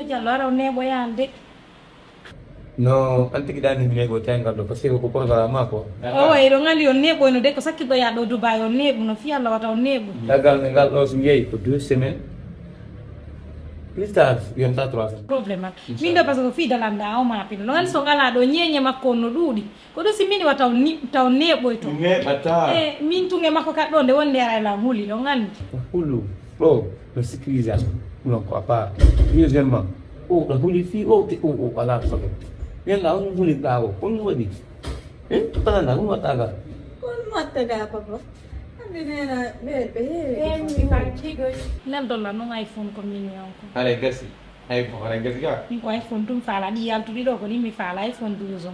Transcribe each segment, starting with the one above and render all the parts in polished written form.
to allora un nebo yande no anti kidani mi nego tenga do parce que ko programme ko o e ro ngali on nebo no de ko sakki do ya do Dubai on nebo no fi Allah wata on nebo dagal ngal do su yeyi ko 2 semaines plus tard yon ta 3 problema mindo parce que fi dalanda o ma pino ngal so ngala do nyenye makono dudi ko do simini wata on nebo to ne bata min tunge makko ka do de wonde ara la huli do ngal hulu pro le sécurisation non quoi pas deuxièmement oh la huli fi oh ala so yang nggak mau huli tahu pun wadi tangan aku mau taga kon mataga papa andina bebe mi fa chigo nem dollar no iPhone ko min yanko ale gasi iPhone ale gasi ga mi ko iPhone tum fala di yaltu di do ko ni mi fala iPhone 12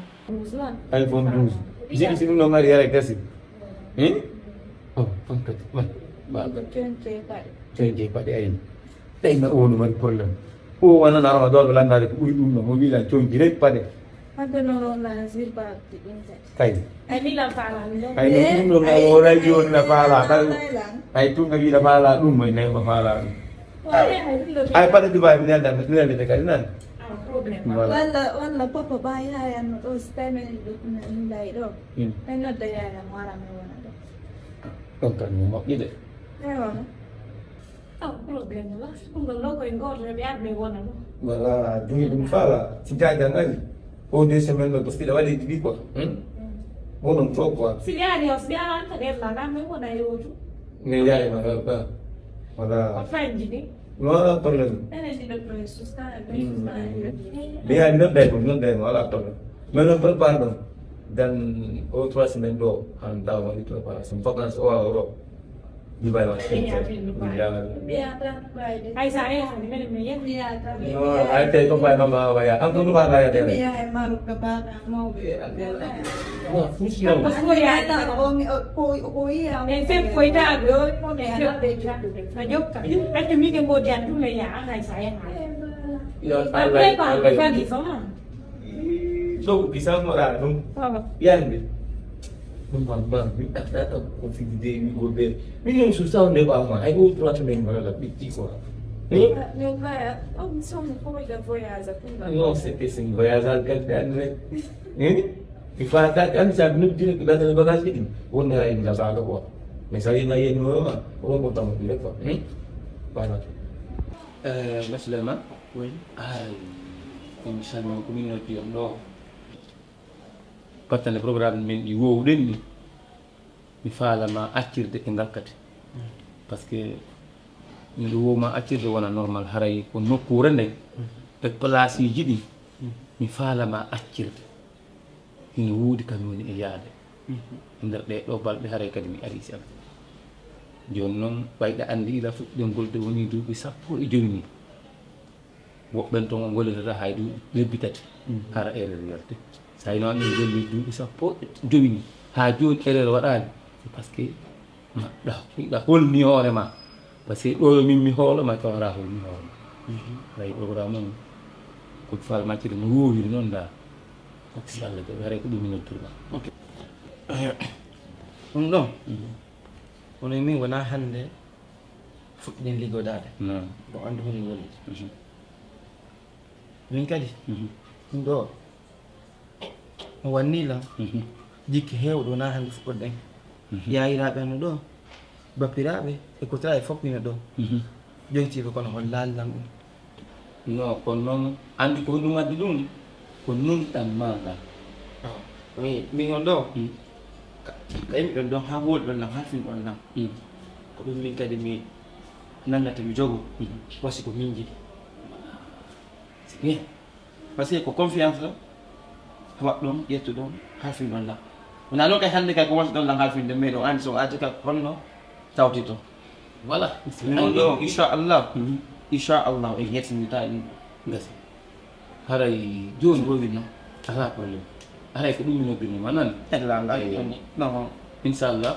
iPhone 12 jadi sini no ngari ale gasi oh pangkat ba cenge pada ayin tay na ono man problem o wana na ma do landa de uy dum no mo wi la cong direct pade ada no la zirba di kay ay mi la fala ay no nga ora yon na pala ay tu nga wi la pala dum moy nay ma pala ay pada Dubai ni anda de kay nan wala papa bayar yang terus payment nilai do payment daya yang marah mewah do kan mo gide problema lah un loco in gorra mi arme buona no wala dum fala si jaja ngai o de semaine lo postila wali di quoi o non so quoi Siliani o sia anche della gamma buona io ne ya ma ba wala offendi no problem ene di do preso sta dia non de wala to meno preparo dan outra semaine do anda wali preparação vacances o Euro di bawah ai saya me ya no ai te to bai mama baya ang tu ba baya de ya maru ke baka mau wah fusial foi ada ko ya sempre foi da go mo ne ha de cha fa yok ka ai tu mi ke mo dian tu le ya ai saya ya ai ba di sama so bisa mora dum yan de Bang, kita tahu configure mi gobe. Minum susah ne ba ma. Ai go tra também agora piti ko. meu vai sono come da voyage No, se pensa em voyage kan ne. Mi fa ta kan sa nu dire que da bagagem din. On era em casa ko. Me sai na yen no ma. O ko tam dire ko. Bana. Maslama. Oui. Ai. Inshallah community no. Partane programme men di wowden ni mi falama accirde e ngakkate parce que mi do woma accirde wona normal haray ko nokkure ndey e place yi jidi mi falama accirde ina wodi kam woni e yaade nder de do balde haray kadi mi ari sam jon non bayda andi ila fudde golde woni duubi sappo e jooni wobben to ngolata haydu lebbitati hara erreur yarte say non ni golli duubi sappo jowini ha joni erreur wadani parce que da holni hoore ma parce que do min mi hoolo ma to ra holni hoolo lay programme ko fal ma ci no wowi non da ko ci Allah de ware ko dum no turba okay non on ni wona hande fuɗɗin liggodade non bo andu honi woni min kadi ɗum ɗo o wannila jikki heewɗo wona hande fuɗɗorɗen yayiraɓe no ɗo bappiraɓe e ko tara e foppina ɗo joytiɓe kono hon laallan ɗum non ko non andi ko ɗum waddi ɗum ko non tan maga oui min on ɗo kaymi ɗon ɗon ha woɗi ɗon lam ha fin ɗon lam ko ɗum min kadi mi nangata mi jogo wasi ko min jiɗi par ce que ko confiance ɗo waɗ ɗon ƴettu ɗon ha fin ɗon lam wona noon kay hannde kay ko wasi ɗon lam ha finde mais ɗo andi so addi ka honno tawti to voilà non ɗo inchallah inchallah e yettinita ɗum gasi haray joni rowinno ala probléme haray ko ɗum mi nobbinoma nani ellallah non inchallah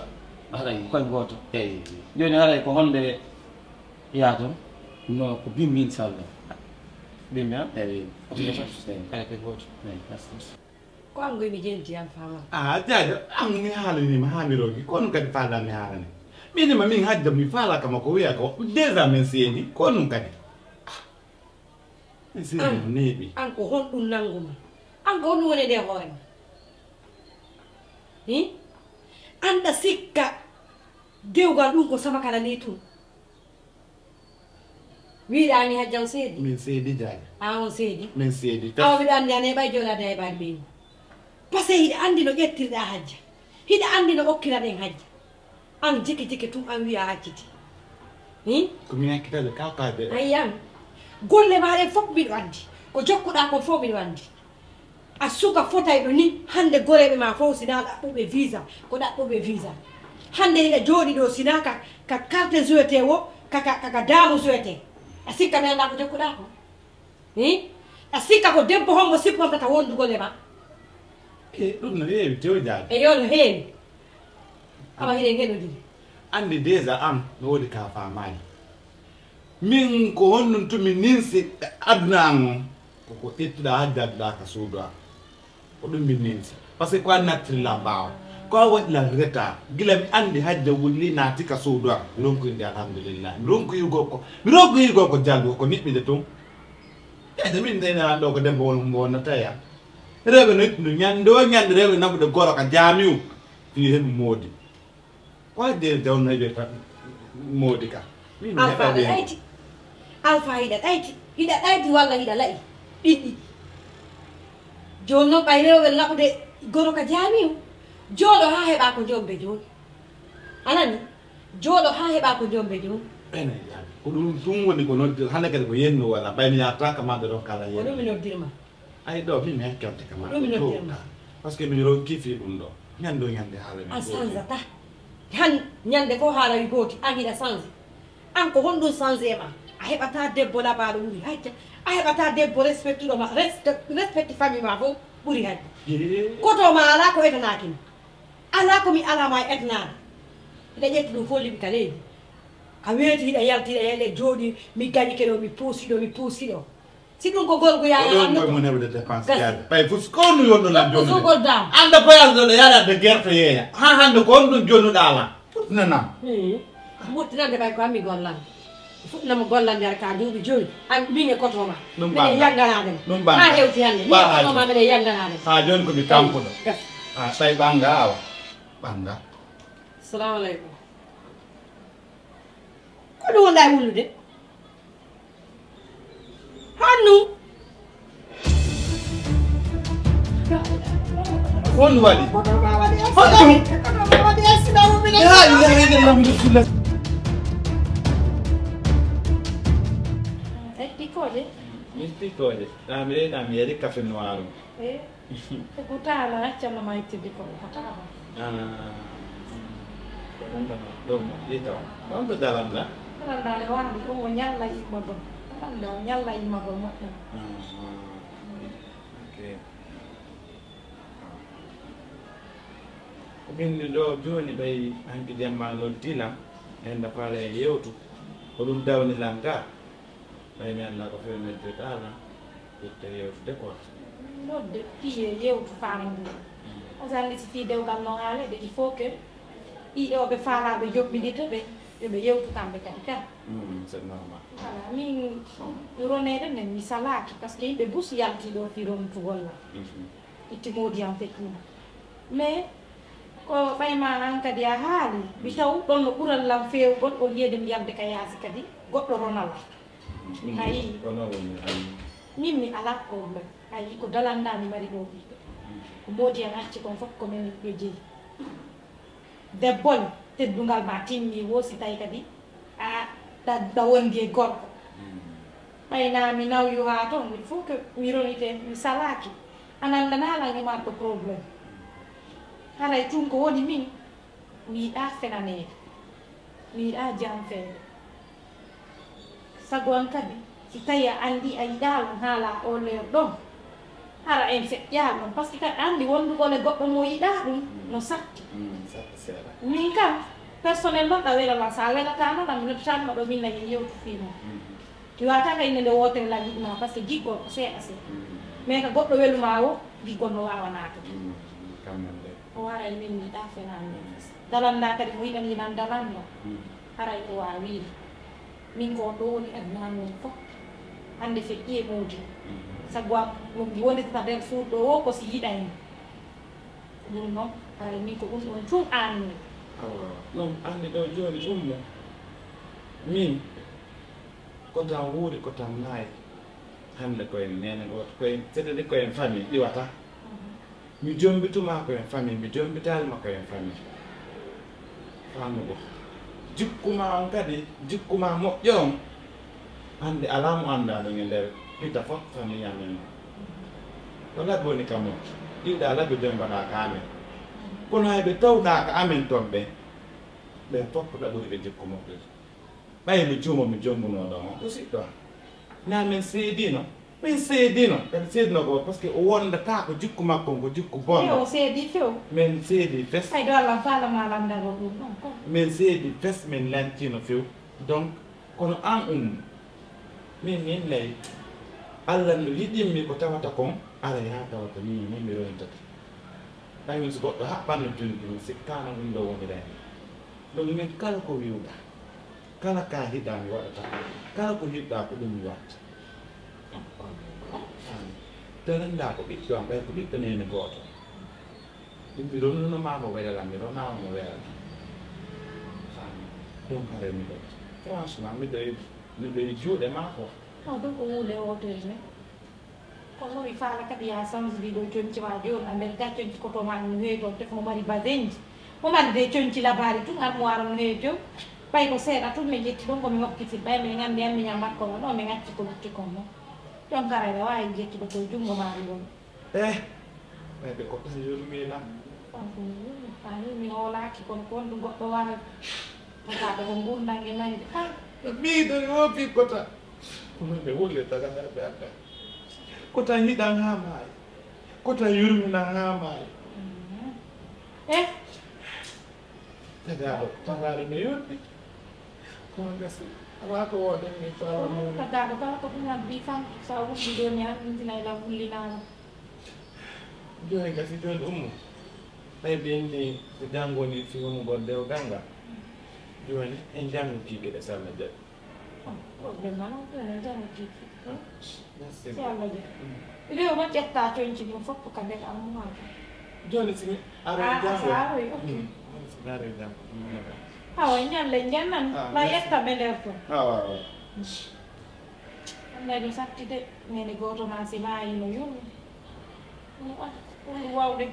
haray koye goto eyi joni haray ko honde yaaton non ko bimmi inchallah bimmi a eyi kala koye goto ko am goymi jelti am fama jaja am mi haalanima haamiroki kono kadi faalami haalani minima min hajja mi faala kama ko wiya ko déjà min seedi ko ɗum kadi an ko hon ɗum nanguma an ko honɗum woni nde hoorema anda sikka dewgal ɗum ko sama kala ni tun wiɗani hajjan seedi min seedi jaaji on seedi min seedi awa mbiɗo andi an heɓay joɗade e ɓaɗi ɓeyni par ce que hiɗa andi no ƴettirɗa hajja hiɗa andi no okkira ɗen hajja an jiki jiki tum an wiya hacciti ko min hakkitade kawkade ayyan golle maɗen fof mbiɗo andi ko jokkuɗa kon fof mbiɗo andi a suka fotay ɗo ni hande goreɓe ma fof sina ɗaɓɓuɓe visa ko ɗaɓɓuɓe visa hande hiɗa jooɗi ɗo sina ka carte jouete o kaka damu jouete a sikka mi anda ko jokkuɗa ko a sikka ko debbo hombo sippantata wondugole ma ɗum no heewi tew jaaji e yo no heewi awa hiɗen heɗodiri andi déjà am no woodi ka famani min ko honnum tumi ninsi aduna an on koko ƴettuɗa hadde adduɗa ka suudoa ko ɗum min ninsi par ce que ko a nattirila mbawa ko a waɗila retard gila mi andi hadde wulli naati ka suudoa mi ronkoyinde alhamdulillah mi ronkoyigo ko jallugo ko niɓɓide tun ede min daynaran ɗo ko dembo wonnata ya rewɓe no ittino ñande o ñande rewɓe nabude goro ka jaamiu fi hen moodi ko hadde dewno heɓe tan moodi ka alpha ɗayti alpha hiɗa ɗayti walla hiɗa laayi ɗiɗɗi joni noon ɓay rewɓe naɓude goro ka jaamiu jooɗo ha heɓa ko jombe joni anani jooɗo ha heɓa ko jombe joni ene ko ɗum woni ko noddi hande kadi ko yenno walla ɓaymi yataka maɗe ɗon kala ko ɗum mi noddirma ay ɗo min mi hekkante ka ɗum mi noddirma par ce que min ro kiifi ɗum ɗo ñande o ñande haala a changata han ñande ko haala wi gooti an hiɗa change an ko honɗum change ma a heɓata debbo laɓaɗo ɓuuri hajja a heɓata debbo respectuɗo ma respecte famille ma fof ɓuuri hajja koto ma ala ko etanakima ala komi alama e etanade hiɗa ƴetti ɗum fof liɓi ka leydi a weeti hiɗa yaltiɗa yaɗe jooɗi mi gañike ɗo mi puusiɗo si ɗum ko gorgoyaɗon mon heɓde dépense yaade ɓay fof ko honno yonɗona joni sogol dam anda voyage ɗo ɗo yaɗade guerte yeeya ha hande ko honɗum jonnuɗa ala fuɗɗinanam ɓurtinande ɓay ko hammi gollande fuɗɗinamo gollande ar ka duuɓi joni an min e kotoma ɗum mbiɗe yanganadema ɗum ha hewti hande mi e kotoma mbiɗe yanganadema ha joni komi tampuɗo ɓay ɓanga awa ɓanga salamu aleykum ko ɗum wonɗa e wullude hannu honno waɗi waɗi accident piccole min piccole mi reyɗa mi yari café noir o ko taala accalla ma ittide ko taala ɗum ƴetaw on ɗo dalanɗa dalandale wandi ɗum o ñalla immagol anda o ñalla immagol moƴƴam ko ɓinni ɗo joni ɓay hanki demma noddilam en dafaala e yewtu ko ɗum dawnilan ga ɓay mi anda ko fewnedde taala ƴette yewtude ko nodde fiye yewtu faamodire o sandi si fi dewgal noon haalede il faut que ɗiɗoɓe faalaɓe joɓɓiɗita ɓe yoɓe yewtu kamɓe kadi kan c'est normal voilà min ronede nden mi salaki par ce que yimɓe bus yaltiɗo fi rontugolla itti modiyam feƴƴima mais ko ɓayma an kadi a haali mi taw ɗon no ɓurallam fewgol o yiyede mi yalde ka yaasi kadi goɗɗo ronala ayi min mi ala probléme ayi ko dalandami mari ɗo ɓiɓe ko modiyam acci kon fof komin ɗo jeeyi debbol teddungal ma timmi wosi tawi kadi a da wondi e gorko ɓayna mi nawyu ha toon il faut que mi ronite mi salaki anandana lange marɗo probléme haray tun ko woni min mi yiɗa fenanede mi yiɗa jam feere sago an kadi si tawi a andi a yiɗalum haala o leer ɗon hara en feƴƴa ɗum par ce que kadi andi wondugole goɗɗo mo yiɗa ɗum no satti min kam personnellement ɗa welama sa welata noon ami nottanma ɗo min nayi yewtu fino mi wata ka inde nde wotere la yiɗuma par ce que jiggol ko seeɗa seeɗa mais ka goɗɗo weluma o jiggol no wawa natade o waray min mi yiɗa fenande dalanda kadi mo yiɗan yinan dalanda haray o wawiide min ko ɗo woni addunamen fof hande feƴƴi e mawdi sabu mi wonditata nder suuɗo o ko si yiɗani ɗum noon ara min ko ɗum ɗon tum anni non andi ɗo joni ɗum mo min ko tan wuuri ko tan naayi hande koyen nene goto koyen seɗɗeɗe koyen famille ɗiwata mi jombituma koyen famille mi jombitalima koyen famille famugo jikkuma on kadi jikkuma moƴƴo on hande ala mo andaɗo e nder pita fof famille amen ko laɓi woni kam o ɗiɗa laɓi ɓe mbaɗa ka amen kono hayɓe tawɗa ka amen toon ɓe ɓen fof ko ɗaɓuri ɓe jikku moƴƴo ɓayi mi juumo mi jombunoɗo on o siɗɗo na min seedino kadi seedino ko par ce que o wondata ko jikku makko ko jikku bonɗo o seedi few min seedi fes hay do Allah falama landaro ɗum ɗon ko min seedi fes min lantino few donc kono an min lay Allah no yiɗinmi ko tawata kon ara ya tawata min mi rontata tawi so goɗɗo haɓɓanno junɗi mi sikkano ɗum ɗo woni ɗen donc min kala ko wiwɗa kala ka hiɗa mi waɗata kala ko hiɗɗa ko ɗum mi watta terenda ko ɓiɗɗo am ɓay ko ɓiɗɗo nene goto ɗum mi ronnunoma mo weɗalam mi ronama mo weɗalam ɗum hare mi ɗo franchement miɗo e juuɗe mako ɗum ko wuule wotere ne kono mi faala kadi ya sanjidi ɗo conci ma joni a nder ga conci kotoma no heewi toon te mo mari basenji mo mari de conci labari tun armoire no heewi jom ɓay ko seeɗa tun mi ƴetti ɗum komi hokkiti ɓay mi gandi an miñam makko o ɗo mi gacci ko lutti kon noon jon karayɓe wawi jettuɗo to junngo maari ɗon ɓayɓe ko tan yurminam ani min hoolaki kono ko wonɗum goɗɗo wawi tagaɓe ko gurdangue nayde miɗo yoofi kota kono ɓe wolle tagaɗaɓe aɗa ko tan yiɗan ha maayi ko tan yurminan ha maayi tagaɗo no yoɗɗi kono gasi ala ko woɗen mi fawa tagaɗo kala ko ɗum addi fan sa wulli joni han ɗumtinaylam wullinama joni gasi joni ummo ɓay ɓendi ko janggoni fiwmugol dewgal ngal joni en jangutiɓe ɗe sallah jaɓi probléme mana ɗum jangutiɓe si Allah jaɓi rew ma ƴetta coñci ɗum fof ka nder ammaji joni simi aroy ok awa ñalle jennan la ƴettaɓe nder ton annay ɗum sattide nene goto ma si mayino yurmi ɗum wawde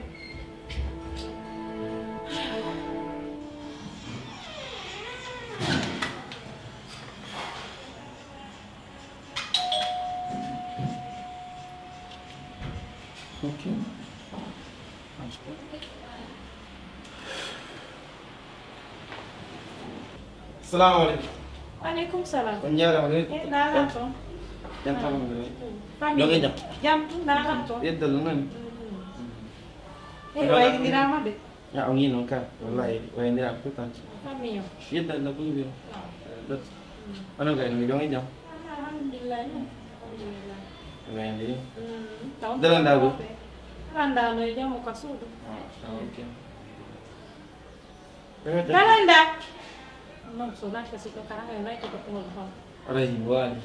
Okay. Assalamu alaikum. Waalaikum salam. On jarama de. Nana toon. Jam tamam de. Famille jam. Jam nana toon. Yeddal non. Waynodirama de. Ya on yi non ka. Wallahi waynodirama tout temps. Famille o. Yeddal la bulu biyo. Dot. Ano ga ni jongi jam. Alhamdulillah. Wayndi. Taw. Dalan dago. Randano e jamu ka suudu. Okay. Kalanda. Non so lascia si toccare e vai che dopo lo fa. Ray wali.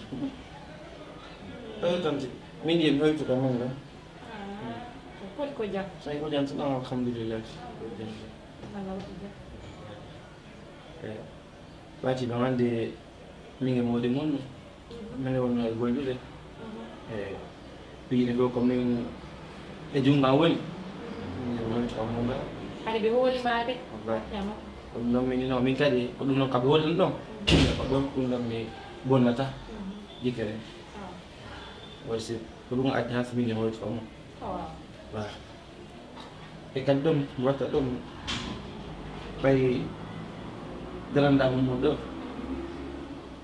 Tanti. Min yem hoytu ko mon la. Ko ko ja. Say ko jam tan alhamdulillah. Wati ɗo hannde min e mawde mon mine wonno e goyɗude e piine ɗo comme min e junnga woni woni kammuga haɗa ɓe hoolimaɓe ƴama ɗum ɗon minino min kadi ko ɗum ɗon kaɓe hoolino ɗon ko ɗon ɗum ɗon mi bonnata jikere waysi ko ɗum addi ha so min e hoyti famo wa e kadi ɗum mi watta ɗum ɓay dalandamu mum ɗo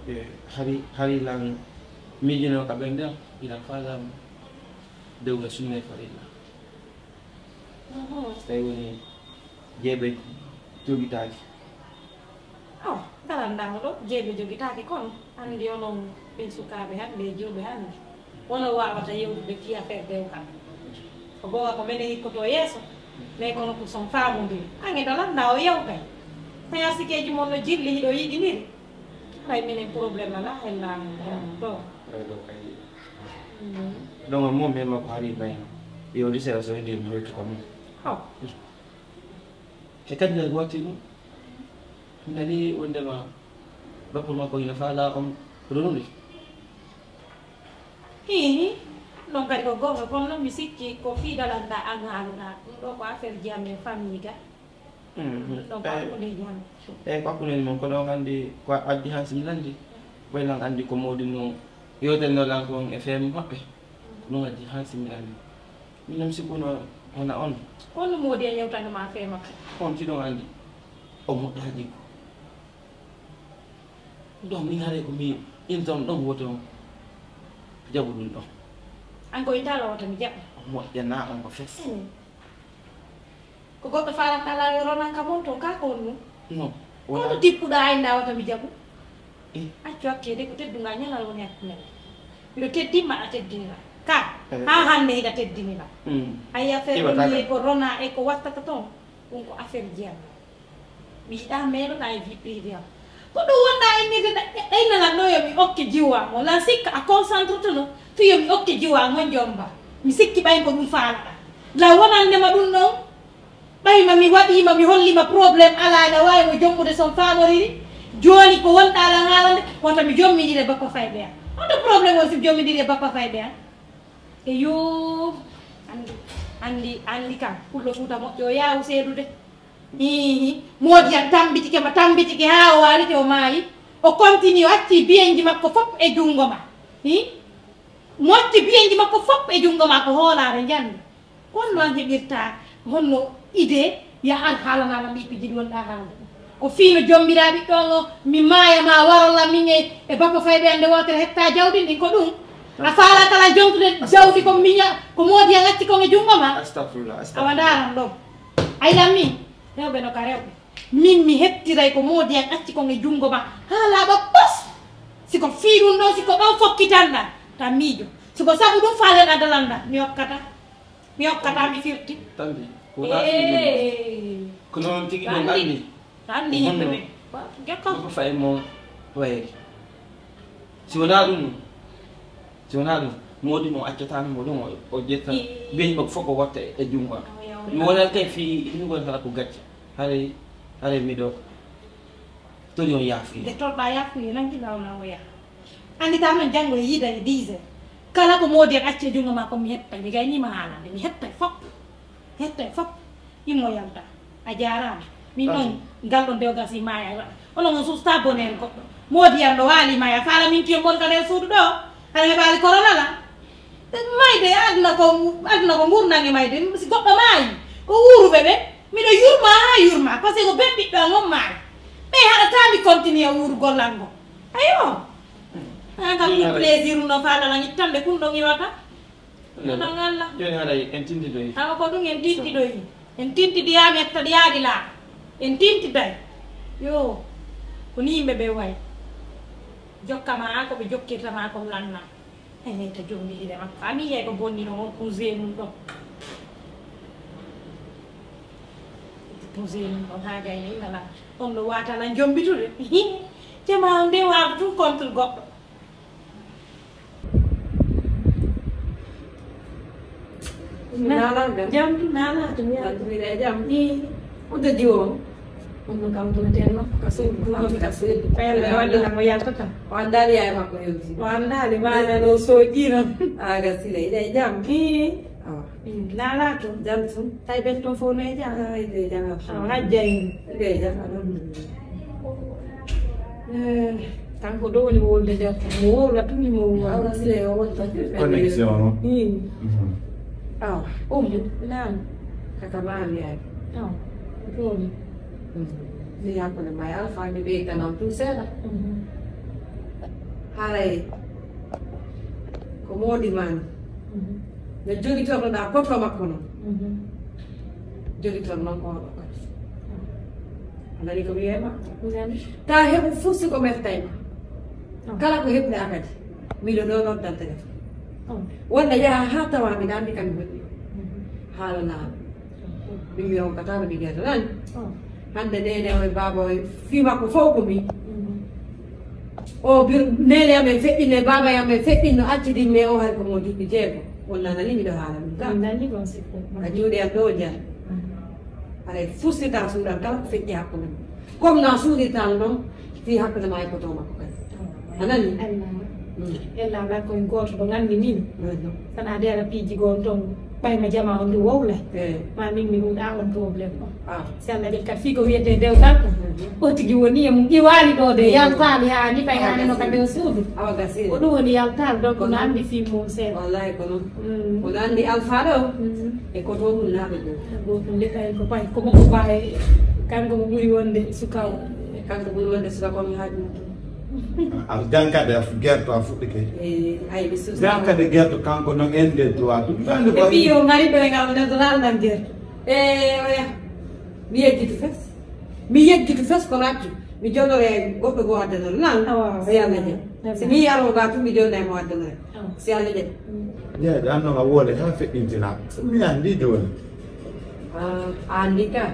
e hari lan miijino ka ɓen ɗen ina faalamu dewga sunne farilla so tawi woni jeeɓe jogitaaki dalandama ɗo jeeɓe jogitaaki kono anndi onon ɓen sukaaɓe hannde e jewɓe hannde wono wawata yewtude fi affaire dewkal ko goga ko mene hikkoto yeeso mais kono ko son faamodiri ange dalanda o yewtay tawi sikeji mon no jilli hiɗo yiɗiniri hay minen probléme ala hellaamu ɗo ɗo kay donc moom men ma ko haali bayno yo di sera so ndi mo retti ko mum e kadi nde gotti ɗum nani wondema bappol makko ina faala on ronndi non kadi ko gonga kono noon mi sikki ko fiidalanɗa an haaluna ɗum ɗo ko affaire jiyam e famille ga ɗon ko hakkude jam eyyi ko hakkude mon ko ɗon anndi ko addi han simi landi ɓaylan anndi ko mawɗi no yewtennolan kon e feemi maɓɓe ɗum addi han simi landi minem sikkuno wona on holno moodi e yewtande ma feema ka on tiɗon anndi o moƴƴa jikko ɗon min haare ko mi inton ɗon woto jaɓu ɗum ɗon an ko intala wota mi jaɓa moƴƴana on ko fes ko goɗɗo faranɗala ronan ka mon toon ka ko on ɗum non kono dippuɗa e ndawata mi jaɓu accu hakkede ko tedduga ñalal woni hakkumen mbiɗo teddimma a teddinira ka ha hande hiɗa teddinira ayi affaire ɗum ko rona e ko wattata toon ɗum ko affaire jiyam mi yiɗa meɗoɗa e vie privé am ko ɗum wonɗa innide ɗaynalan ɗo yomi okke jiwa mo lan sikka a concentre to no to yomi okke jiwa mon jomba mi sikki ɓayn ko ɗum faalaɗa la wonandema ɗum ɗon ɓayma mi waɗima mi hollima probléme ala ne wawi mo jommude son famoriri joni ko wonɗala haalande wonta mi jommiɗire bappa fayɓe am honto probléme on si jommiɗiri e bappa fayɓe am e yo andi kam pullo fuuta moƴƴo yawu seedude moodi yan tambitike ha o walite o maayi o continue o acci biyenji makko fof e junngo ma motti biyenji makko fof e junngo ma ko hoolare jandi honno an heɓirta honno idée ya an haalanama ɓiɓɓiji ɗi wonɗa haalde ko fiino jommiraɓe ɗon o mi maaya ma warolla min e bappa fayɓe ande wotere hetta jawɗi ɗin ko ɗum a faala kala jontude jawdi ko miña ko moodi yan acci kon e junngo ma awa ndaran ɗon aylan min rewɓe no ka rewɓe min mi hettiray ko moodi yan acci kon e junngo ma ha laaɓa pos siko fii ɗum ɗon siko ɗon fokkitanɗa tan miijo siko sabu ɗum faaleɗa dalanda mi hokkata mi firti ko noon tigi ɗon anndi anndi yimɓe ɓe gekko ko fayi mo wayri si wonaa ɗum moodi mo accatano mo ɗum o ƴetta beñi makko fof ko watta e junngo am mi wonat kay fi ɗum gon kala ko gacce hare miɗo tori on yaafuye nde torɗa yaafuye nankiɗawna o yaha anndita noon janngo e yiida e 10 heures kala ko moodi en acci e junngo ma ko mi hettay mi gaynima haalande mi hettay fof immo yalta a jarama min noon ngal ɗon dewgas i maya waɗa onon on susta bonere goɗɗo moodi yan ɗo waali maya faala min tiyo mon kane suudu ɗo haɗa heɓali corona la mayde aduna ko gurnange mayde si goɗɗo maayi ko wuuruɓe ɓe miɗo yurma ha yurma par ce que ko ben ɓiɗɗo an on maayi ɓe haɗatami continue wuuru gollal ngo ayo an kam ɗum plaisir no faɗala ñittande kun ɗon iwata oɗon allah joni haɗay en tintidoyi hawa ko ɗum en tintiɗoyi en tintiɗiyami ettaɗo yaadi laa en tintiday yo ko ni yimɓe ɓe way jokkama an koɓe jokkirtama kom lanna ta jommiɗire makko ami yey ko bonnino on posé mum ɗon posé mum ɗon ha gayne inala on ɗo watana jombitude tema nde waɗa tout contre goɗɗo jam nalata mi alhamdulillah jam ni oɗo diwo on kam ɗum tenno kasuɗi pelle waɗinamo yaltata o andali yaye makko hewti o andali mana ɗo soƴƴino aga sila iɗe jam lalato jam tum tawi ɓen toon fof no e jam ide jam hajjayni ide jam alhamdulillah kanko ɗo woni wolde jarta mo wowla tumi mo aga sila o wonta connexion aw naam kaka maami yaye aw ɗoni mi hakkude ma ala fami ɓeydanam tout seeɗa haray ko moodi mani no jogitornoɗa poto makko noon jogitor noon oɗo kadi anani ko wiyema ta heɓu fof siko meftayma kala ko heɓde a kadi miɗo ɗo noddan téléphone wonde yaha ha tawa mbiɗa andi kam goɗɗi haalanama min mi hokkatama mi wiyata nani hande nene o e baba o fi makko fof ko min o bir nele amen feɗɗine baba amen feɗɗinno accidinme o hay ko mo duuɓi jeego on nanani miɗo haala ɗum kam nani gon sikko a jooɗi an ɗo jan aɗa fustita suuɗan kala ko feƴƴi hakkude comme no suuɗirtan ɗon fi hakkude ma e koto makko kadi anani ella ala koye goto ɗo gandi min tan adera piiji gon toon ɓayma jama on ndu wowla ma min mi ɗuɗa on probléme o si allah ƴel kadi fii ko wiyete dewtal ko o tigi woni e mum ƴiwali ɗo de yaltali ha ni ɓay haneno ka ndew suudu awa gasiri ko ɗum woni yaltali donc no andi fi mum seeɗa wallahi ko noon kono andi alfaɗo e koto ɗum naaɓe ɗo gotum nde kay ko pay ko makko ba e kanko mo ɓuuri wonde sukaw kanko ɓuuri wonde suka komi haaju mum jankade gerto a fuɗɗike ay ɓe jankade gerto kanko noon ende droit ɗum e ɓi o ngari ɗo e ngam nde donalɗam gerto oya mi yejjitu fes mi yejjitu fes ko raccu mi jolore goɗɗo goo addanore nan si allah ƴe si mi yaro ga tum mi jolda mo addanore si allah ƴe jeeɗe an noon a woole ha feƴƴintina mi andi joni a andi ka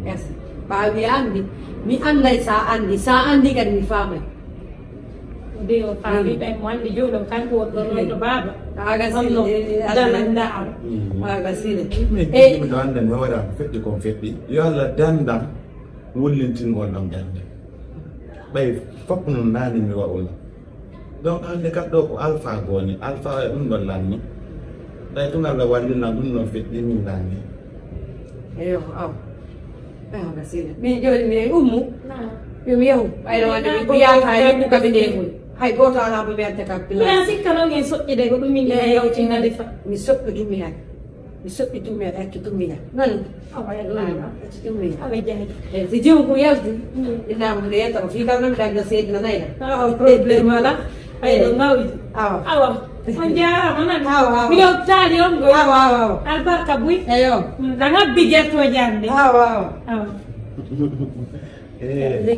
es ɓaawi andi mi anday sa andi kadi mi faamay de o faami ɓay mo andi jooɗo kanko wonɗon to baaba aga onno dalanɗa am aga sile miɗo anda mi waɗa ko feƴƴi kon feƴƴi yo allah dandam wullintingol ɗam dande ɓay fof no nani mi waɗula donc hande kat ɗo ko alpha goni alpha e ɗum ɗon lanni ɓay tun allah wallina ɗum ɗon feƴƴi min lanni eyo aw aga sile mi joni mi ummu yomi yehu ɓayno wande mi ɓiyaka hay kaɓe ndegol hay goto ala mo wiyante kam mian sikka noon en soƴƴide ko ɗum min yewtina defa mi soɓɓi dummi hen mi soɓɓi dummi hen accu dummi hen non accu dummi hen aɓe jaaji e so jomum ko yalti inama mbiɗa yetta ko fi kam noon mi dañno seydina nayna awa probléme ala ayɗo ngawdi awa awa on jarama nan awa miɗo taali on go awa awa albarka buy eyo da ngabbi guertoje ande awa awa awa de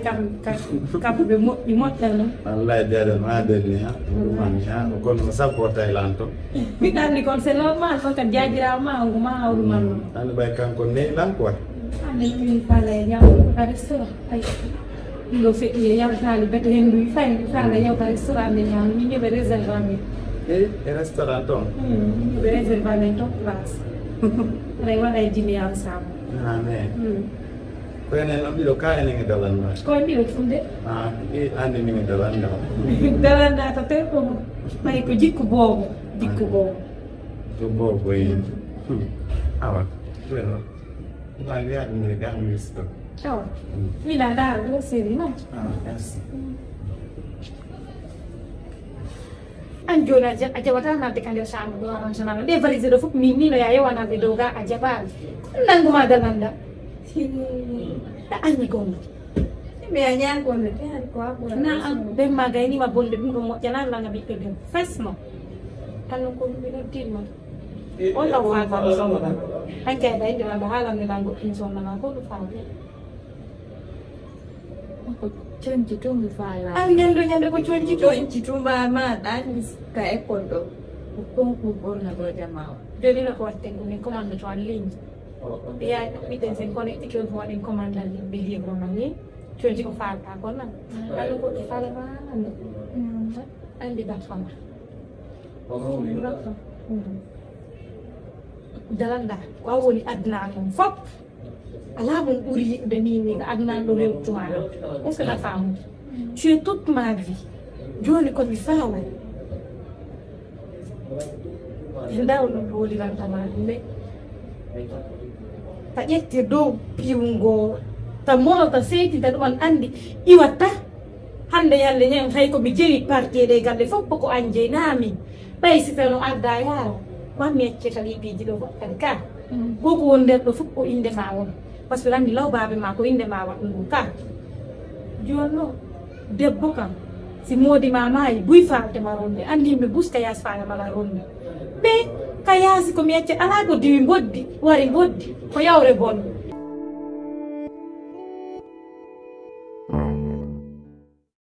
kamɓe moƴƴi moƴƴal noon wallahi deɗen ma deli ha ɗumani ha kono mo sappo taylan to mbiɗa andi kon c'est normal kon kadi jajirawo ma ongo ma hawruman noon andi ɓay kanko neyɗan quoi ande min faala e ñawka restaurant ay ɗo feƴƴi e yaltali bete hendu fay faala yewta restaurant nde ñaam min yoɓe réserve amen e restaurant toon yoɓe réserve amen top place aɗa waɗa e dîné ensemble ane ko enen ɗon ɗiɗo ka enen e dalanma ko ɗiɗo fu de andi min e dalanda dalanda to te ɗum ɓay ko jikku boobo to boo koye awa ɗueno ma wiya ɗum ne gam wisto awa mina dara ɗo séri noon merci an joni a jaɓata nadde ka nder chambre ɗo arrangement ɗe valise ɗo fof min ni no ya yewanade dow ga a jaɓali nanguma dalanda da anni gonga mi a ñagonde ɓe han ko haɓura na ɓe ma gaynima bonde ɗum ɗo moƴƴana laga ɓiɓɓe ɗum fesno tan ko ɗum ɓeɗo tinma on ɗo fagama sonnoɗa hanke aɗa yiɗiraɓe haalandeɗa goɗɗum sonnama ko ɗum faade ko conci to mi faala an ñande ko conci to conci tuma ma ɗani ka école ɗo ko konko ɓorna ɗo jamawa jolino ko watten ɗum en commande to en ligne ɓe yaani ɓiɗen sen kono itti coon ko waɗen commande an yimɓe livre man ni coonti ko faalta kon nan aɗum goɗɗo faalama andi dat fama dalanda ko a woni adna mum fof ala mum ɓuuri yiɗde nini ko adnan ɗo rewtuma ɗo est ce que la femme tu es toute ma vie joni komi faala ndaw ɗum ɗo wolirantama ɗume ta ƴette dow piwgo ta mono ta seytita ɗuman andi iwatta hande yande ñen hay komi jeri parteɗe galle fof ko an jeynami ɓay si tawno adda yaara mami yecceta liɓiji ɗo kadi ka goko won nder ɗo fof o inde ma won par ce que andi law babe ma ko inde ma waɗum ɗum ka joni noon debbo kam si moodi ma maayi buy faaldema ronde andi yimɓe buska yaas faamala ronde ɓe ka yaasi komi yecce ala ko diwi boddi wari boddi ko yawre bonde